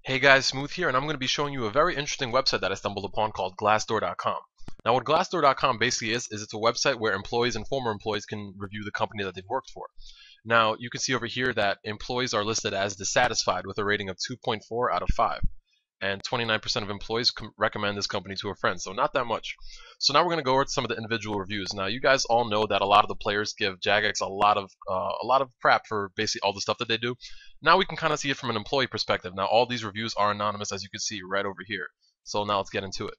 Hey guys, Smooth here, and I'm going to be showing you a very interesting website that I stumbled upon called Glassdoor.com. Now, what Glassdoor.com basically is it's a website where employees and former employees can review the company that they've worked for. Now, you can see over here that employees are listed as dissatisfied with a rating of 2.4 out of 5, and 29% of employees recommend this company to a friend, so not that much. So now we're going to go over some of the individual reviews. Now, you guys all know that a lot of the players give Jagex a lot of crap for basically all the stuff that they do. Now we can kind of see it from an employee perspective. Now, all these reviews are anonymous, as you can see right over here. So now let's get into it.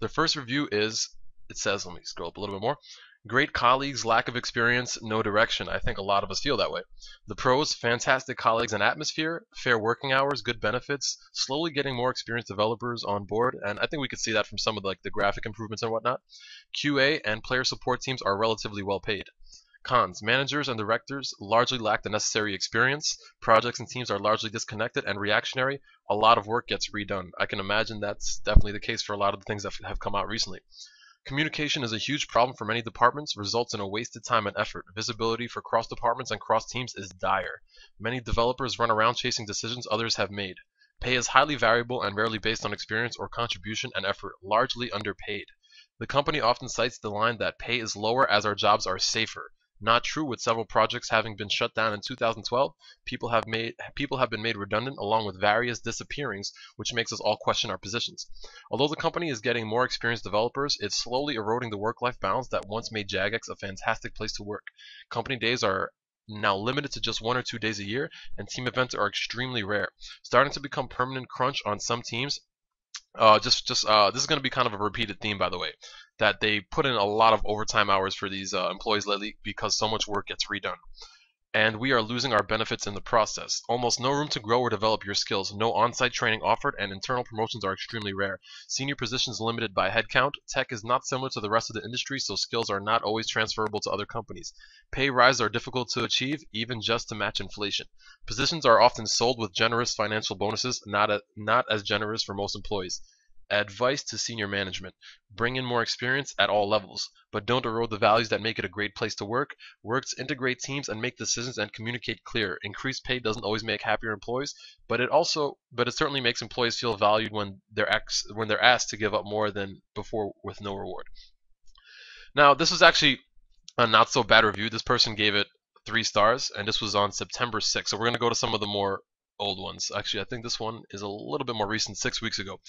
The first review is, it says, let me scroll up a little bit more. Great colleagues, lack of experience, no direction. I think a lot of us feel that way. The pros, fantastic colleagues and atmosphere, fair working hours, good benefits, slowly getting more experienced developers on board, and I think we could see that from some of the graphic improvements and whatnot. QA and player support teams are relatively well paid. Cons, managers and directors largely lack the necessary experience, projects and teams are largely disconnected and reactionary, a lot of work gets redone. I can imagine that's definitely the case for a lot of the things that have come out recently. Communication is a huge problem for many departments, results in a wasted time and effort. Visibility for cross departments and cross teams is dire. Many developers run around chasing decisions others have made. Pay is highly variable and rarely based on experience or contribution and effort, largely underpaid. The company often cites the line that pay is lower as our jobs are safer. Not true, with several projects having been shut down in 2012, people have been made redundant along with various disappearings, which makes us all question our positions. Although the company is getting more experienced developers, it's slowly eroding the work-life balance that once made Jagex a fantastic place to work. Company days are now limited to just 1 or 2 days a year, and team events are extremely rare, starting to become permanent crunch on some teams. This is going to be kind of a repeated theme, by the way, that they put in a lot of overtime hours for these employees lately because so much work gets redone. And we are losing our benefits in the process. Almost no room to grow or develop your skills, no on-site training offered, and internal promotions are extremely rare. Senior positions limited by headcount. Tech is not similar to the rest of the industry, so skills are not always transferable to other companies. Pay rises are difficult to achieve, even just to match inflation. Positions are often sold with generous financial bonuses, not as generous for most employees. Advice to senior management: bring in more experience at all levels, but don't erode the values that make it a great place to work. Work to integrate teams and make decisions and communicate clear. Increased pay doesn't always make happier employees, but it certainly makes employees feel valued when they're asked to give up more than before with no reward. Now, this was actually a not so bad review. This person gave it 3 stars, and this was on September 6th. So we're going to go to some of the more old ones. Actually, I think this one is a little bit more recent, 6 weeks ago.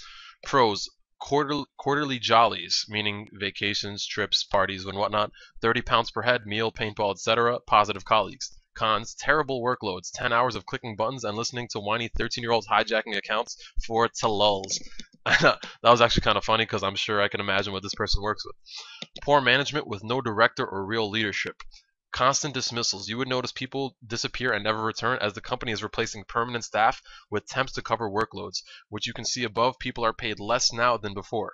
Pros: quarterly jollies, meaning vacations, trips, parties, and whatnot, 30 pounds per head, meal, paintball, etc. Positive colleagues. Cons: terrible workloads, 10 hours of clicking buttons and listening to whiny 13-year-olds hijacking accounts for lulz. That was actually kind of funny because I'm sure I can imagine what this person works with. Poor management with no director or real leadership. Constant dismissals. You would notice people disappear and never return as the company is replacing permanent staff with temps to cover workloads, which you can see above. People are paid less now than before.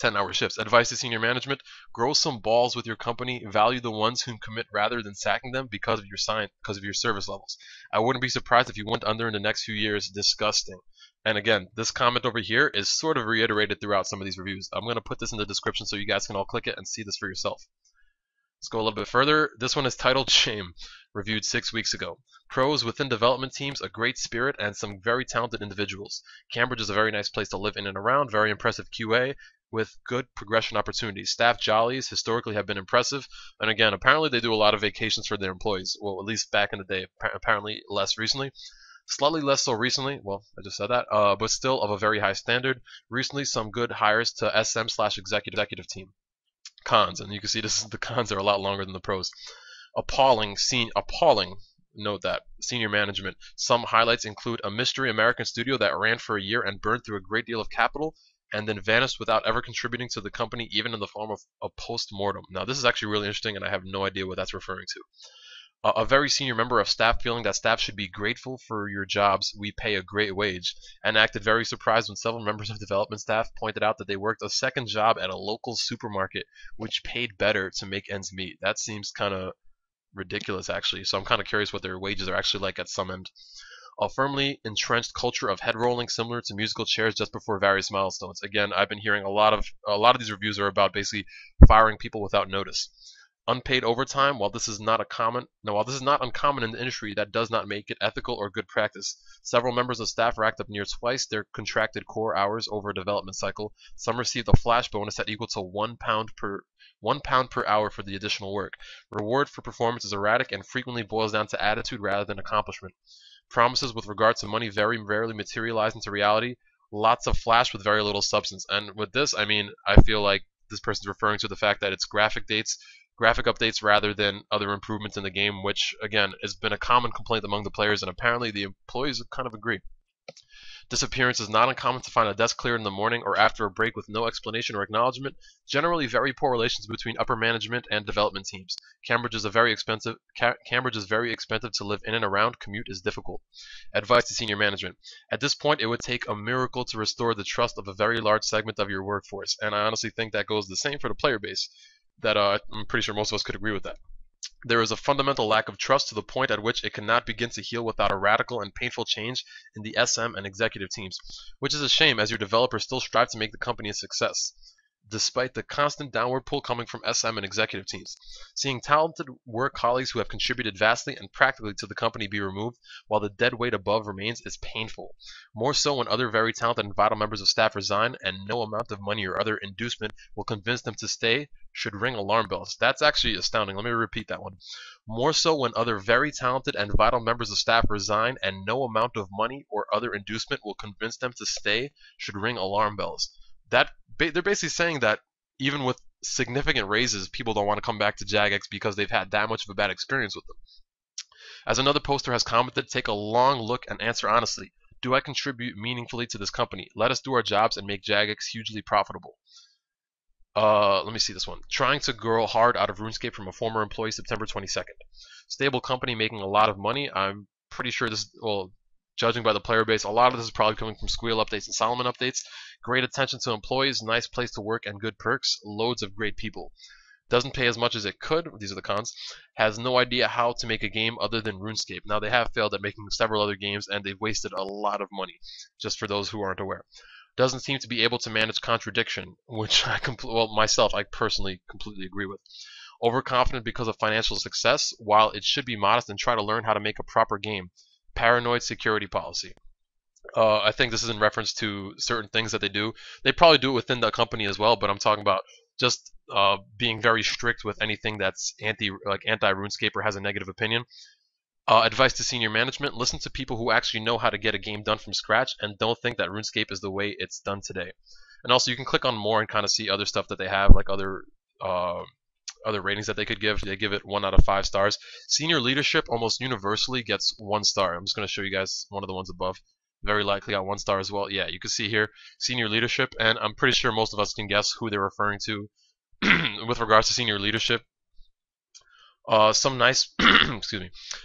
10-hour shifts. Advice to senior management: grow some balls with your company. Value the ones who commit rather than sacking them because of your service levels. I wouldn't be surprised if you went under in the next few years. Disgusting. And again, this comment over here is sort of reiterated throughout some of these reviews. I'm going to put this in the description so you guys can all click it and see this for yourself. Let's go a little bit further. This one is titled Shame, reviewed 6 weeks ago. Pros: within development teams, a great spirit and some very talented individuals. Cambridge is a very nice place to live in and around. Very impressive QA with good progression opportunities. Staff jollies historically have been impressive. And again, apparently they do a lot of vacations for their employees. Well, at least back in the day. Apparently less recently. Slightly less so recently. Well, I just said that. But still of a very high standard. Recently, some good hires to SM/executive team. Cons, and you can see the cons are a lot longer than the pros. Appalling, note that, senior management. Some highlights include a mystery American studio that ran for a year and burned through a great deal of capital and then vanished without ever contributing to the company, even in the form of a post-mortem. Now, this is actually really interesting, and I have no idea what that's referring to. A very senior member of staff feeling that staff should be grateful for your jobs, we pay a great wage, and acted very surprised when several members of development staff pointed out that they worked a second job at a local supermarket which paid better to make ends meet. That seems kind of ridiculous, actually, so I'm kind of curious what their wages are actually like at some end. A firmly entrenched culture of head rolling similar to musical chairs just before various milestones. Again, I've been hearing a lot of these reviews are about basically firing people without notice. Unpaid overtime, while this is not uncommon in the industry, that does not make it ethical or good practice. Several members of staff racked up near twice their contracted core hours over a development cycle. Some received a flash bonus that equal to £1 per hour for the additional work. Reward for performance is erratic and frequently boils down to attitude rather than accomplishment. Promises with regard to money very rarely materialize into reality. Lots of flash with very little substance. And with this, I mean, I feel like this person's referring to the fact that it's graphic updates rather than other improvements in the game, which again has been a common complaint among the players, and apparently the employees kind of agree. Disappearance is not uncommon to find a desk cleared in the morning or after a break with no explanation or acknowledgement. Generally, very poor relations between upper management and development teams. Cambridge is very expensive to live in and around. Commute is difficult. Advice to senior management. At this point, it would take a miracle to restore the trust of a very large segment of your workforce, and I honestly think that goes the same for the player base. That I'm pretty sure most of us could agree with that. There is a fundamental lack of trust to the point at which it cannot begin to heal without a radical and painful change in the SM and executive teams, which is a shame as your developers still strive to make the company a success, despite the constant downward pull coming from SM and executive teams. Seeing talented work colleagues who have contributed vastly and practically to the company be removed while the dead weight above remains is painful. More so when other very talented and vital members of staff resign and no amount of money or other inducement will convince them to stay should ring alarm bells. That's actually astounding. Let me repeat that one. More so when other very talented and vital members of staff resign and no amount of money or other inducement will convince them to stay should ring alarm bells. They're basically saying that even with significant raises, people don't want to come back to Jagex because they've had that much of a bad experience with them. As another poster has commented, take a long look and answer honestly. Do I contribute meaningfully to this company? Let us do our jobs and make Jagex hugely profitable. Let me see this one. Trying to grow hard out of RuneScape from a former employee, September 22nd. Stable company making a lot of money. I'm pretty sure this, well, judging by the player base, a lot of this is probably coming from Squeal updates and Solomon updates. Great attention to employees, nice place to work and good perks, loads of great people. Doesn't pay as much as it could, these are the cons. Has no idea how to make a game other than RuneScape. Now they have failed at making several other games and they've wasted a lot of money, just for those who aren't aware. Doesn't seem to be able to manage contradiction, which I personally completely agree with. Overconfident because of financial success, while it should be modest and try to learn how to make a proper game. Paranoid security policy. I think this is in reference to certain things that they do. They probably do it within the company as well, but I'm talking about just being very strict with anything that's anti-RuneScape or has a negative opinion. Advice to senior management, listen to people who actually know how to get a game done from scratch and don't think that RuneScape is the way it's done today. And also you can click on more and kind of see other stuff that they have, like other ratings that they could give. They give it 1 out of 5 stars. Senior leadership almost universally gets 1 star. I'm just going to show you guys one of the ones above. Very likely got 1 star as well. Yeah, you can see here senior leadership, and I'm pretty sure most of us can guess who they're referring to with regards to senior leadership. Some nice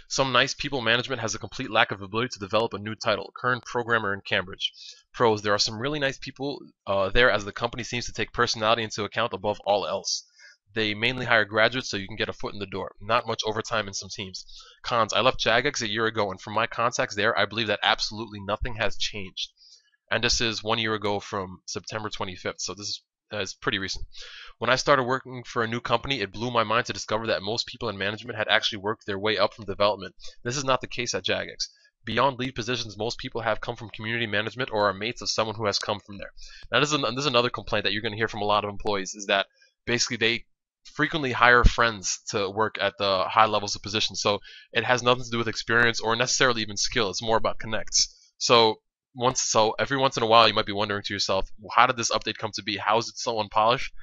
some nice people management has a complete lack of ability to develop a new title. Current programmer in Cambridge. Pros, there are some really nice people there, as the company seems to take personality into account above all else. They mainly hire graduates so you can get a foot in the door. Not much overtime in some teams. Cons, I left Jagex a year ago, and from my contacts there, I believe that absolutely nothing has changed. And this is 1 year ago from September 25th, so this is pretty recent. When I started working for a new company, it blew my mind to discover that most people in management had actually worked their way up from development. This is not the case at Jagex. Beyond lead positions, most people have come from community management or are mates of someone who has come from there. Now, this is another complaint that you're going to hear from a lot of employees, is that basically they frequently hire friends to work at the high levels of positions. So it has nothing to do with experience or necessarily even skill. It's more about connects. So every once in a while, you might be wondering to yourself, well, how did this update come to be? How is it so unpolished?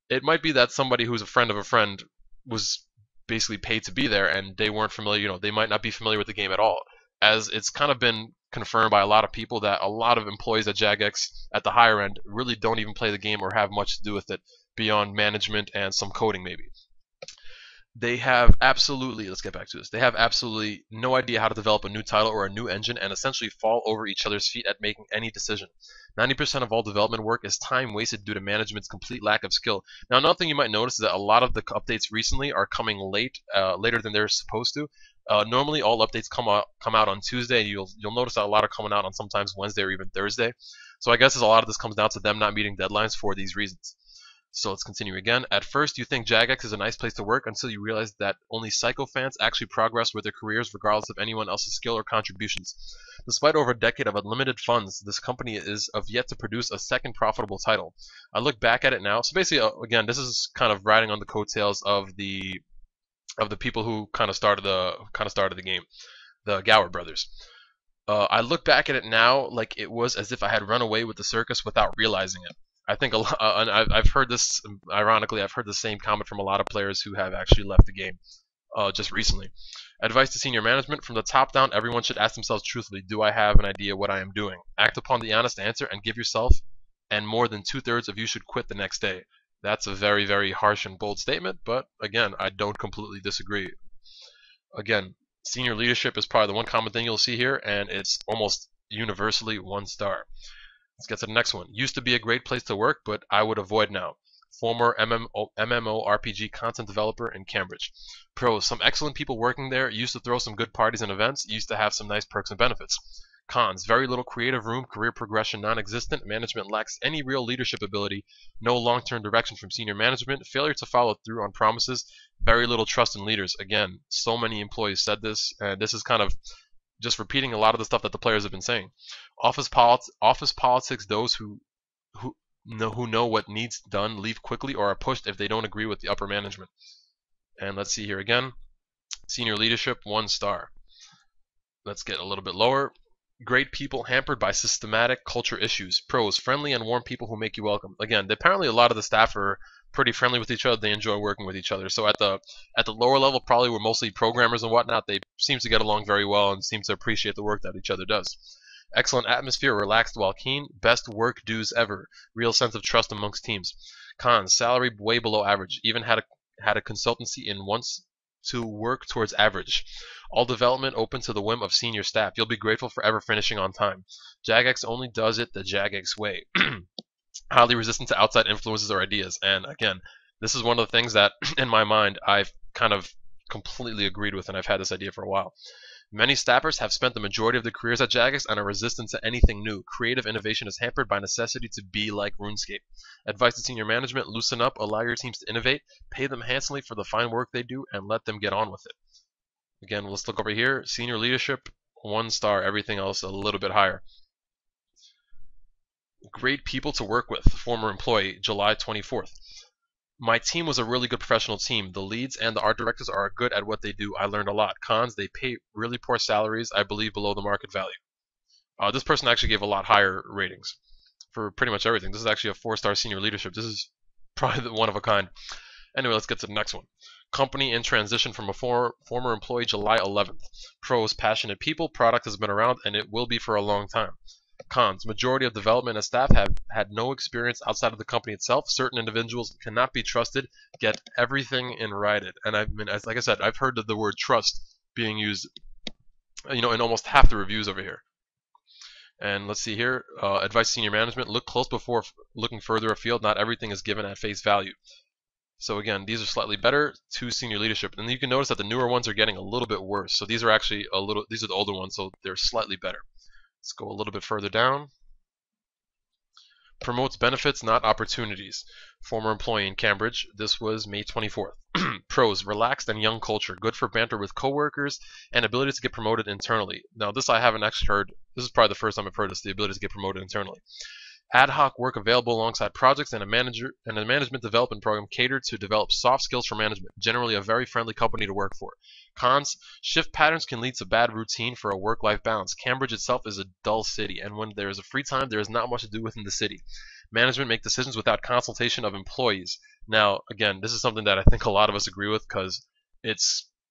It might be that somebody who's a friend of a friend was basically paid to be there, and they weren't familiar. They might not be familiar with the game at all. As it's kind of been confirmed by a lot of people that a lot of employees at Jagex at the higher end really don't even play the game or have much to do with it beyond management and some coding maybe. They have absolutely, let's get back to this, they have absolutely no idea how to develop a new title or a new engine and essentially fall over each other's feet at making any decision. 90% of all development work is time wasted due to management's complete lack of skill. Now, another thing you might notice is that a lot of the updates recently are coming later than they're supposed to. Normally, all updates come out on Tuesday, and you'll notice that a lot are coming out on sometimes Wednesday or even Thursday. So I guess a lot of this comes down to them not meeting deadlines for these reasons. So let's continue again. At first, you think Jagex is a nice place to work until you realize that only psycho fans actually progress with their careers regardless of anyone else's skill or contributions. Despite over a decade of unlimited funds, this company is of yet to produce a second profitable title. I look back at it now. So basically, again, this is kind of riding on the coattails of the people who kind of started the game, the Gower brothers. I look back at it now like it was as if I had run away with the circus without realizing it. I think a lot, and I've heard this. Ironically, I've heard the same comment from a lot of players who have actually left the game just recently. Advice to senior management: from the top down, everyone should ask themselves truthfully, do I have an idea what I am doing? Act upon the honest answer and give yourself, and more than 2/3 of you should quit the next day. That's a very, very harsh and bold statement, but again, I don't completely disagree. Again, senior leadership is probably the one common thing you'll see here, and it's almost universally 1 star. Let's get to the next one. Used to be a great place to work, but I would avoid now. Former MMORPG content developer in Cambridge. Pros: some excellent people working there, used to throw some good parties and events, used to have some nice perks and benefits. Cons: very little creative room, career progression non-existent, management lacks any real leadership ability, no long-term direction from senior management, failure to follow through on promises, very little trust in leaders. Again, so many employees said this, and this is kind of just repeating a lot of the stuff that the players have been saying. Office politics: those who know what needs done leave quickly or are pushed if they don't agree with the upper management. And let's see here again. Senior leadership, 1 star. Let's get a little bit lower. Great people hampered by systematic culture issues. Pros: friendly and warm people who make you welcome. Again, apparently a lot of the staff are pretty friendly with each other. They enjoy working with each other. So at the lower level, probably we're mostly programmers and whatnot. They seem to get along very well and seem to appreciate the work that each other does. Excellent atmosphere, relaxed while keen. Best work dues ever. Real sense of trust amongst teams. Cons: salary way below average. Even had a consultancy in once to work towards average. All development open to the whim of senior staff. You'll be grateful for ever finishing on time. Jagex only does it the Jagex way. Highly resistant to outside influences or ideas. And again, this is one of the things that, in my mind, I've kind of completely agreed with, and I've had this idea for a while. Many staffers have spent the majority of their careers at Jagex and are resistant to anything new. Creative innovation is hampered by necessity to be like Runescape. Advice to senior management: loosen up, allow your teams to innovate, pay them handsomely for the fine work they do, and let them get on with it. Again, let's look over here. Senior leadership, 1 star. Everything else a little bit higher. Great people to work with. Former employee, July 24th. My team was a really good professional team. The leads and the art directors are good at what they do. I learned a lot. Cons: they pay really poor salaries, I believe below the market value. This person actually gave a lot higher ratings for pretty much everything. This is actually a 4-star senior leadership. This is probably the one of a kind. Anyway, let's get to the next one. Company in transition from a former employee, July 11th. Pros: passionate people, product has been around, and it will be for a long time. Cons: majority of development and staff have had no experience outside of the company itself. Certain individuals cannot be trusted. Get everything in writing. And like I said, I've heard the word trust being used, in almost half the reviews over here. And let's see here. Advice to senior management: look close before looking further afield. Not everything is given at face value. So again, these are slightly better to senior leadership, and you can notice that the newer ones are getting a little bit worse. So these are actually these are the older ones, so they're slightly better. Let's go a little bit further down. Promotes benefits, not opportunities. Former employee in Cambridge. This was May 24th. Pros: relaxed and young culture, good for banter with coworkers, and ability to get promoted internally. Now this I haven't actually heard. This is probably the first time I've heard this, the ability to get promoted internally. Ad hoc work available alongside projects, and a management development program catered to develop soft skills for management. Generally a very friendly company to work for. Cons: shift patterns can lead to bad routine for a work-life balance. Cambridge itself is a dull city, and when there is a free time, there is not much to do within the city. Management make decisions without consultation of employees. Now, again, this is something that I think a lot of us agree with, because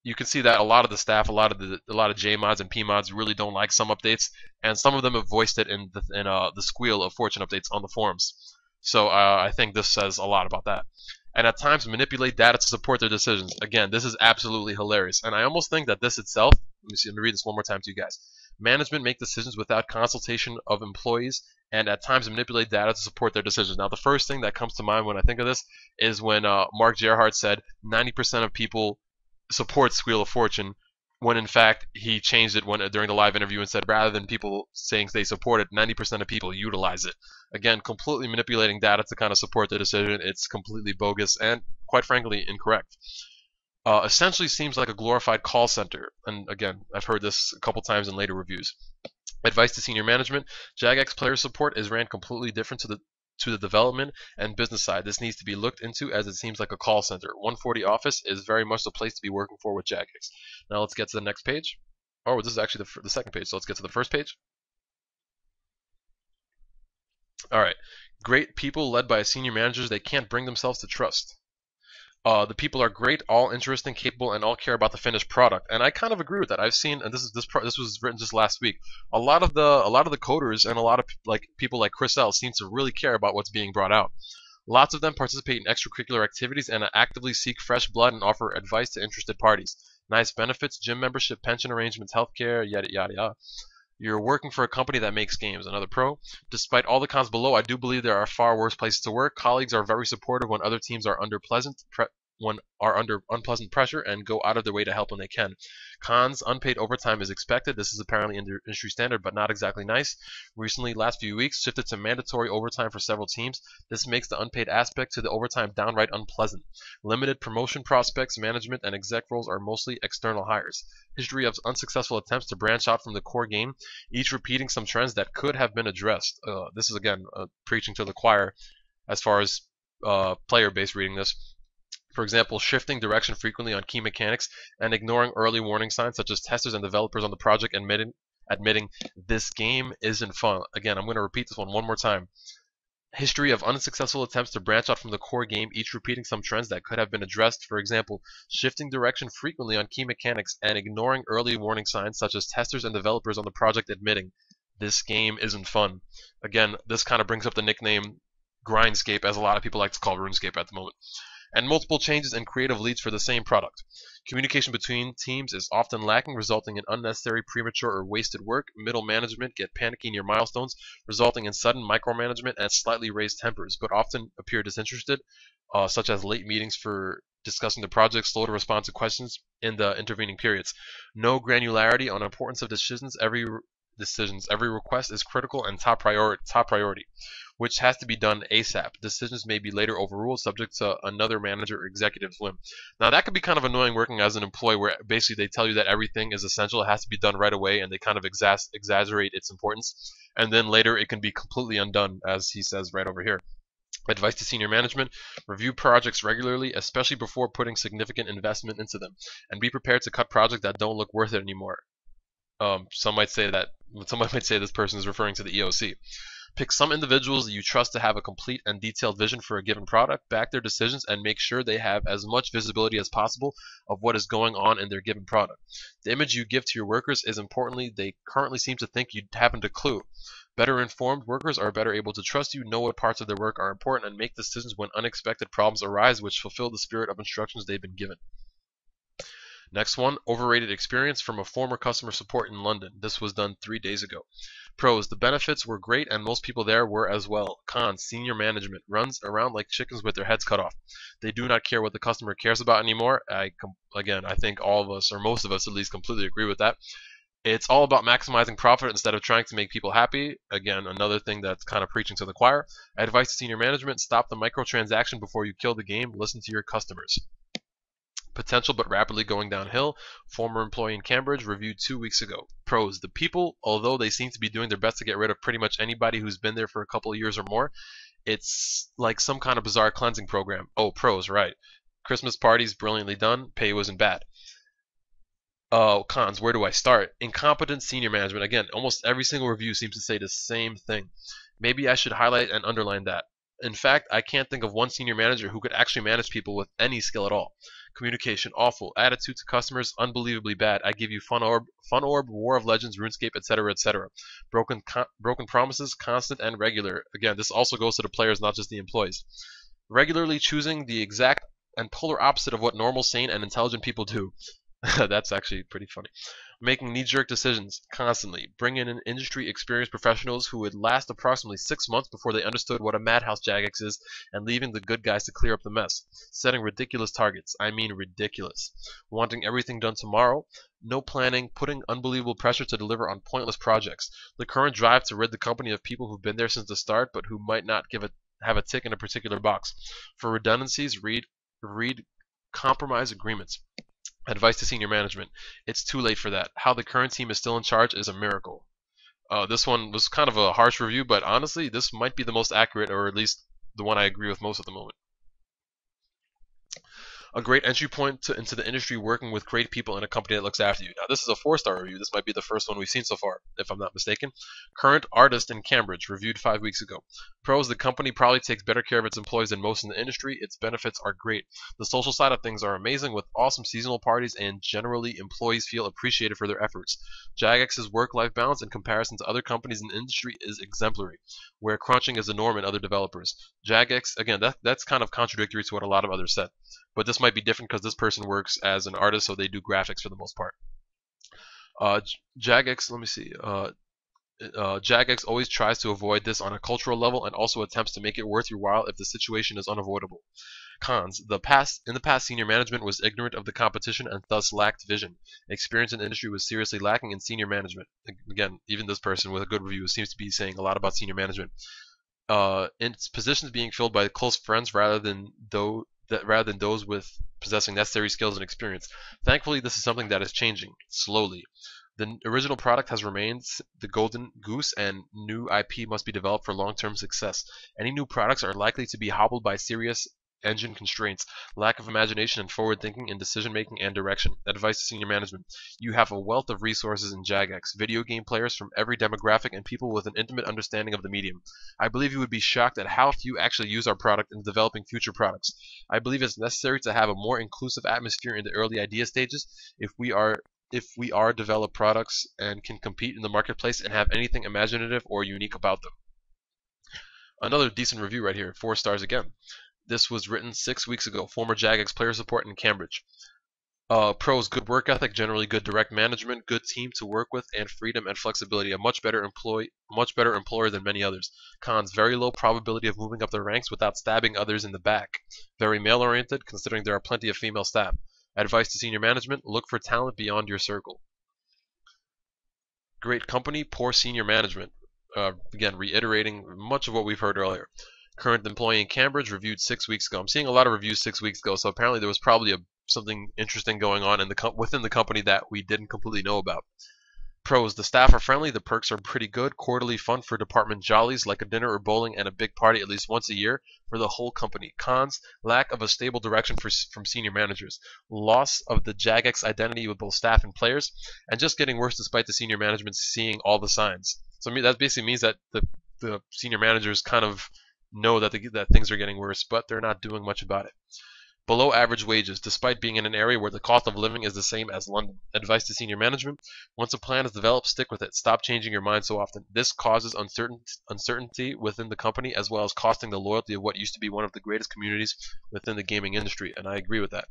you can see that a lot of the staff, a lot of JMods and PMods really don't like some updates, and some of them have voiced it in the squeal of fortune updates on the forums. So I think this says a lot about that. And at times manipulate data to support their decisions. Again, this is absolutely hilarious, and I almost think that this itself. Let me read this one more time to you guys. Management make decisions without consultation of employees, and at times manipulate data to support their decisions. Now, the first thing that comes to mind when I think of this is when Mark Gerhardt said 90% of people support Squeal of Fortune when in fact he changed it during the live interview and said rather than people saying they support it, 90% of people utilize it. Again, completely manipulating data to kind of support the decision. It's completely bogus and, quite frankly, incorrect. Essentially seems like a glorified call center. And again, I've heard this a couple times in later reviews. Advice to senior management: Jagex player support is ran completely different to the development and business side. This needs to be looked into as it seems like a call center. 140 office is very much the place to be working for with Jagex. Now let's get to the next page. Oh, this is actually the second page, so let's get to the first page. Alright, great people led by senior managers they can't bring themselves to trust. The people are great, all interesting, capable, and all care about the finished product. And I kind of agree with that. I've seen, and this was written just last week. A lot of the coders and a lot of people like Chris L seem to really care about what's being brought out. Lots of them participate in extracurricular activities and actively seek fresh blood and offer advice to interested parties. Nice benefits: gym membership, pension arrangements, healthcare, yada yada yada. You're working for a company that makes games. Another pro: despite all the cons below, I do believe there are far worse places to work. Colleagues are very supportive when other teams are under unpleasant pressure and go out of their way to help when they can. Cons: unpaid overtime is expected. This is apparently industry standard, but not exactly nice. Recently, last few weeks, shifted to mandatory overtime for several teams. This makes the unpaid aspect to the overtime downright unpleasant. Limited promotion prospects. Management and exec roles are mostly external hires. History of unsuccessful attempts to branch out from the core game, each repeating some trends that could have been addressed. This is again preaching to the choir as far as player base reading this. For example, shifting direction frequently on key mechanics and ignoring early warning signs such as testers and developers on the project admitting this game isn't fun. Again, I'm going to repeat this one more time. History of unsuccessful attempts to branch out from the core game, each repeating some trends that could have been addressed. For example, shifting direction frequently on key mechanics and ignoring early warning signs such as testers and developers on the project admitting this game isn't fun. Again, this kind of brings up the nickname Grindscape, as a lot of people like to call Runescape at the moment. And multiple changes and creative leads for the same product. Communication between teams is often lacking, resulting in unnecessary, premature, or wasted work. Middle management get panicky near milestones, resulting in sudden micromanagement and slightly raised tempers, but often appear disinterested, such as late meetings for discussing the project, slow to respond to questions in the intervening periods. No granularity on importance of decisions. Every request is critical and top priority, which has to be done ASAP. Decisions may be later overruled, subject to another manager or executive's whim. Now that could be kind of annoying working as an employee, where basically they tell you that everything is essential, it has to be done right away, and they kind of exaggerate its importance, and then later it can be completely undone, as he says right over here. Advice to senior management: review projects regularly, especially before putting significant investment into them, and be prepared to cut projects that don't look worth it anymore. Someone might say this person is referring to the EOC. Pick some individuals that you trust to have a complete and detailed vision for a given product, back their decisions, and make sure they have as much visibility as possible of what is going on in their given product. The image you give to your workers is importantly, they currently seem to think you haven't a clue. Better informed workers are better able to trust you, know what parts of their work are important, and make decisions when unexpected problems arise which fulfill the spirit of instructions they've been given. Next one, overrated experience from a former customer support in London. This was done 3 days ago. Pros: the benefits were great and most people there were as well. Cons: senior management runs around like chickens with their heads cut off. They do not care what the customer cares about anymore. I think all of us, or most of us at least, completely agree with that. It's all about maximizing profit instead of trying to make people happy. Again, another thing that's kind of preaching to the choir. Advice to senior management: stop the microtransaction before you kill the game. Listen to your customers. Potential but rapidly going downhill. Former employee in Cambridge, reviewed 2 weeks ago. Pros: the people, although they seem to be doing their best to get rid of pretty much anybody who's been there for a couple of years or more, it's like some kind of bizarre cleansing program. Oh, pros, right. Christmas parties, brilliantly done. Pay wasn't bad. Cons: where do I start? Incompetent senior management. Again, almost every single review seems to say the same thing. Maybe I should highlight and underline that. In fact, I can't think of one senior manager who could actually manage people with any skill at all. Communication, awful. Attitude to customers, unbelievably bad. I give you Fun Orb, War of Legends, RuneScape, etc., etc. Broken promises, constant and regular. Again, this also goes to the players, not just the employees. Regularly choosing the exact and polar opposite of what normal, sane, and intelligent people do. That's actually pretty funny. Making knee-jerk decisions constantly, bringing in industry experienced professionals who would last approximately 6 months before they understood what a madhouse Jagex is, and leaving the good guys to clear up the mess. Setting ridiculous targets, I mean ridiculous. Wanting everything done tomorrow, no planning, putting unbelievable pressure to deliver on pointless projects. The current drive to rid the company of people who've been there since the start, but who might not have a tick in a particular box. For redundancies, read compromise agreements. Advice to senior management. It's too late for that. How the current team is still in charge is a miracle. This one was kind of a harsh review, but honestly, this might be the most accurate, or at least the one I agree with most at the moment. A great entry point into the industry, working with great people in a company that looks after you. Now, this is a 4-star review. This might be the first one we've seen so far, if I'm not mistaken. Current artist in Cambridge, reviewed 5 weeks ago. Pros: the company probably takes better care of its employees than most in the industry. Its benefits are great. The social side of things are amazing, with awesome seasonal parties, and generally employees feel appreciated for their efforts. Jagex's work-life balance in comparison to other companies in the industry is exemplary, where crunching is the norm in other developers. Jagex, again, that's kind of contradictory to what a lot of others said. But this might be different because this person works as an artist, so they do graphics for the most part. Jagex, let me see. Jagex always tries to avoid this on a cultural level and also attempts to make it worth your while if the situation is unavoidable. Cons: in the past, senior management was ignorant of the competition and thus lacked vision. Experience in the industry was seriously lacking in senior management. Again, even this person with a good review seems to be saying a lot about senior management. Its positions being filled by close friends rather than those with possessing necessary skills and experience. Thankfully, this is something that is changing slowly. The original product has remained the golden goose, and new IP must be developed for long-term success. Any new products are likely to be hobbled by serious engine constraints, lack of imagination and forward thinking in decision making and direction. Advice to senior management: you have a wealth of resources in Jagex, video game players from every demographic and people with an intimate understanding of the medium. I believe you would be shocked at how few actually use our product in developing future products. I believe it's necessary to have a more inclusive atmosphere in the early idea stages if we are develop products and can compete in the marketplace and have anything imaginative or unique about them. Another decent review right here, 4 stars again. This was written 6 weeks ago. Former Jagex player support in Cambridge. Pros: good work ethic, generally good direct management, good team to work with, and freedom and flexibility. A much better employer than many others. Cons: very low probability of moving up the ranks without stabbing others in the back. Very male-oriented, considering there are plenty of female staff. Advice to senior management: look for talent beyond your circle. Great company, poor senior management. Again, reiterating much of what we've heard earlier. Current employee in Cambridge, reviewed 6 weeks ago. I'm seeing a lot of reviews 6 weeks ago, so apparently there was probably something interesting going on within the company that we didn't completely know about. Pros: the staff are friendly, the perks are pretty good, quarterly fun for department jollies like a dinner or bowling and a big party at least once a year for the whole company. Cons: lack of a stable direction from senior managers, loss of the Jagex identity with both staff and players, and just getting worse despite the senior management seeing all the signs. So that basically means that the senior managers kind of know that things are getting worse, but they're not doing much about it. Below average wages, despite being in an area where the cost of living is the same as London. Advice to senior management: once a plan is developed, stick with it. Stop changing your mind so often. This causes uncertainty within the company, as well as costing the loyalty of what used to be one of the greatest communities within the gaming industry, and I agree with that.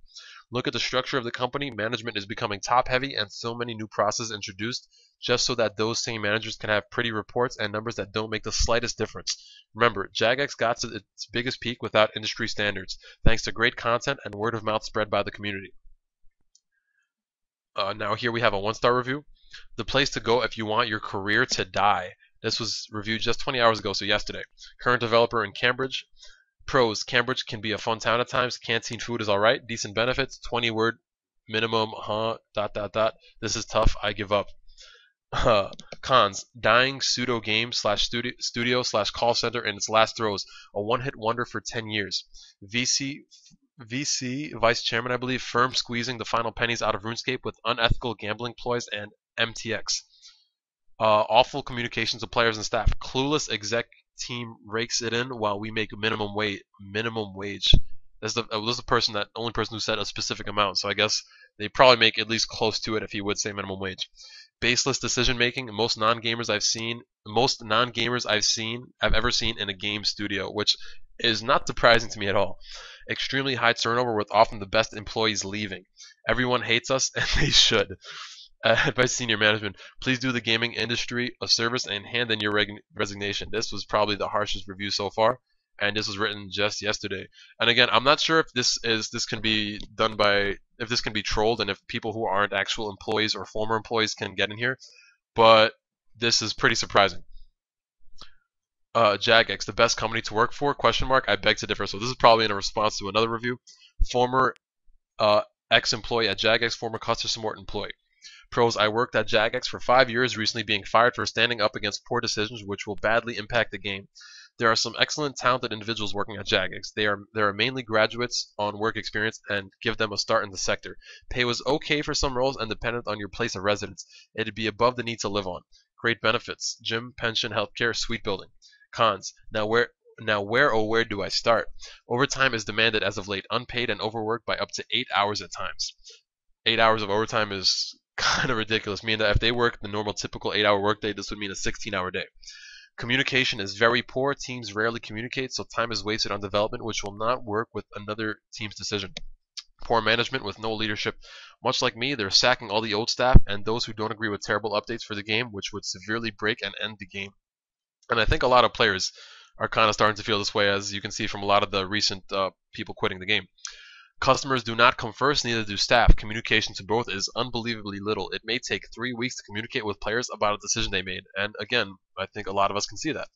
Look at the structure of the company. Management is becoming top-heavy, and so many new processes introduced just so that those same managers can have pretty reports and numbers that don't make the slightest difference. Remember, Jagex got to its biggest peak without industry standards, thanks to great content and word of mouth spread by the community. Now here we have a 1-star review. The place to go if you want your career to die. This was reviewed just 20 hours ago, so yesterday. Current developer in Cambridge. Pros: Cambridge can be a fun town at times. Canteen food is alright. Decent benefits. 20-word minimum. This is tough. I give up. Cons: dying pseudo game / studio / call center in its last throes. A one-hit wonder for 10 years. VC vice chairman, I believe, firm squeezing the final pennies out of RuneScape with unethical gambling ploys and MTX. Awful communications of players and staff. Clueless exec team rakes it in while we make minimum wage. This is the only person who said a specific amount, so I guess they probably make at least close to it if he would say minimum wage. Baseless decision making. Most non-gamers I've ever seen in a game studio, which is not surprising to me at all. Extremely high turnover with often the best employees leaving. Everyone hates us, and they should. Advice senior management, please do the gaming industry a service and hand in your resignation. This was probably the harshest review so far, and this was written just yesterday. And again, I'm not sure if this can be done by, if this can be trolled, and if people who aren't actual employees or former employees can get in here, but this is pretty surprising. Jagex, the best company to work for? Question mark. I beg to differ. So this is probably in a response to another review. Former ex-employee at Jagex, former customer support employee. Pros, I worked at Jagex for 5 years, recently being fired for standing up against poor decisions which will badly impact the game. There are some excellent, talented individuals working at Jagex. There are mainly graduates on work experience and give them a start in the sector. Pay was okay for some roles and dependent on your place of residence. It'd be above the need to live on. Great benefits: gym, pension, healthcare, suite building. Cons. Now where do I start? Overtime is demanded as of late, unpaid and overworked by up to 8 hours at times. 8 hours of overtime is kind of ridiculous, meaning that if they work the normal typical 8-hour workday, this would mean a 16-hour day. Communication is very poor. Teams rarely communicate, so time is wasted on development, which will not work with another team's decision. Poor management with no leadership. Much like me, they're sacking all the old staff and those who don't agree with terrible updates for the game, which would severely break and end the game. And I think a lot of players are kind of starting to feel this way, as you can see from a lot of the recent people quitting the game. Customers do not come first, neither do staff. Communication to both is unbelievably little. It may take 3 weeks to communicate with players about a decision they made. And again, I think a lot of us can see that.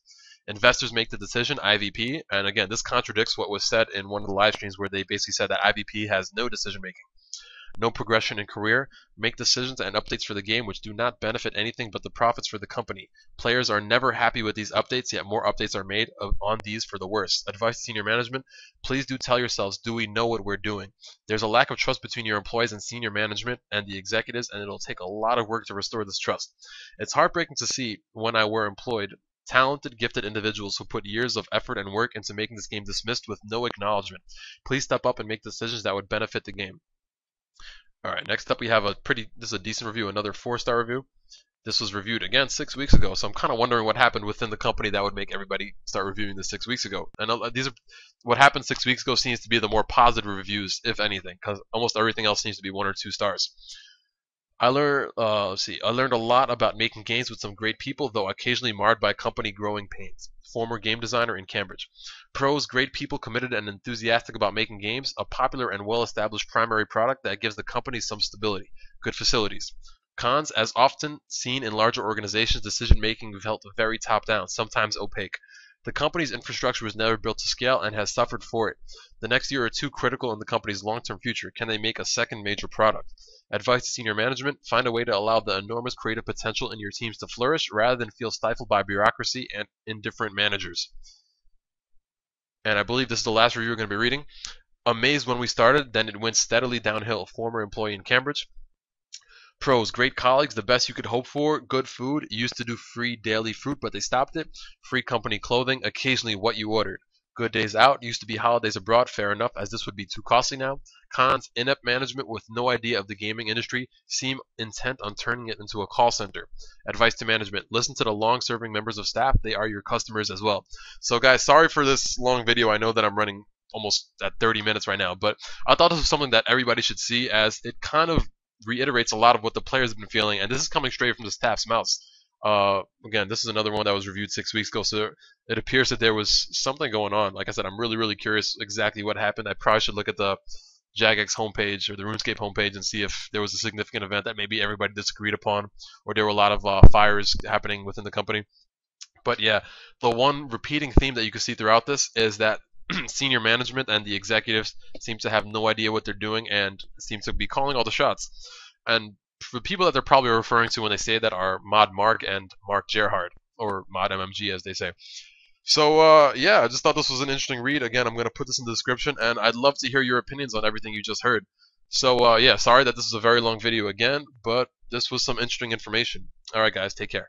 Investors make the decision, IVP, and again, this contradicts what was said in one of the live streams where they basically said that IVP has no decision making. No progression in career, make decisions and updates for the game which do not benefit anything but the profits for the company. Players are never happy with these updates, yet more updates are made on these for the worse. Advice to senior management, please do tell yourselves, do we know what we're doing? There's a lack of trust between your employees and senior management and the executives, and it'll take a lot of work to restore this trust. It's heartbreaking to see, when I were employed, talented, gifted individuals who put years of effort and work into making this game dismissed with no acknowledgement. Please step up and make decisions that would benefit the game. Alright, next up we have this is a decent review, another 4-star review. This was reviewed again 6 weeks ago, so I'm kind of wondering what happened within the company that would make everybody start reviewing this 6 weeks ago. And what happened 6 weeks ago seems to be the more positive reviews, if anything, because almost everything else seems to be 1 or 2 stars. I learned a lot about making games with some great people, though occasionally marred by company growing pains. Former game designer in Cambridge. Pros, great people committed and enthusiastic about making games, a popular and well-established primary product that gives the company some stability, good facilities. Cons, as often seen in larger organizations, decision-making felt very top-down, sometimes opaque. The company's infrastructure was never built to scale and has suffered for it. The next year or two critical in the company's long-term future. Can they make a second major product? Advice to senior management, find a way to allow the enormous creative potential in your teams to flourish rather than feel stifled by bureaucracy and indifferent managers. And I believe this is the last review we're going to be reading. Amazed when we started, then it went steadily downhill. Former employee in Cambridge. Pros, great colleagues, the best you could hope for, good food, used to do free daily fruit but they stopped it, free company clothing, occasionally what you ordered. Good days out, used to be holidays abroad, fair enough, as this would be too costly now. Cons, inept management with no idea of the gaming industry, seem intent on turning it into a call center. Advice to management, listen to the long-serving members of staff, they are your customers as well. So guys, sorry for this long video, I know that I'm running almost at 30 minutes right now, but I thought this was something that everybody should see, as it kind of reiterates a lot of what the players have been feeling, and this is coming straight from the staff's mouths. Again, this is another one that was reviewed 6 weeks ago, so it appears that there was something going on. Like I said, I'm really curious exactly what happened. I probably should look at the Jagex homepage or the Runescape homepage and see if there was a significant event that maybe everybody disagreed upon, or there were a lot of fires happening within the company. But yeah, the one repeating theme that you can see throughout this is that senior management and the executives seem to have no idea what they're doing and seem to be calling all the shots. And the people that they're probably referring to when they say that are Mod Mark and Mark Gerhard, or Mod MMG as they say. So yeah, I just thought this was an interesting read. Again, I'm going to put this in the description, and I'd love to hear your opinions on everything you just heard. So yeah, sorry that this is a very long video again, but this was some interesting information. Alright guys, take care.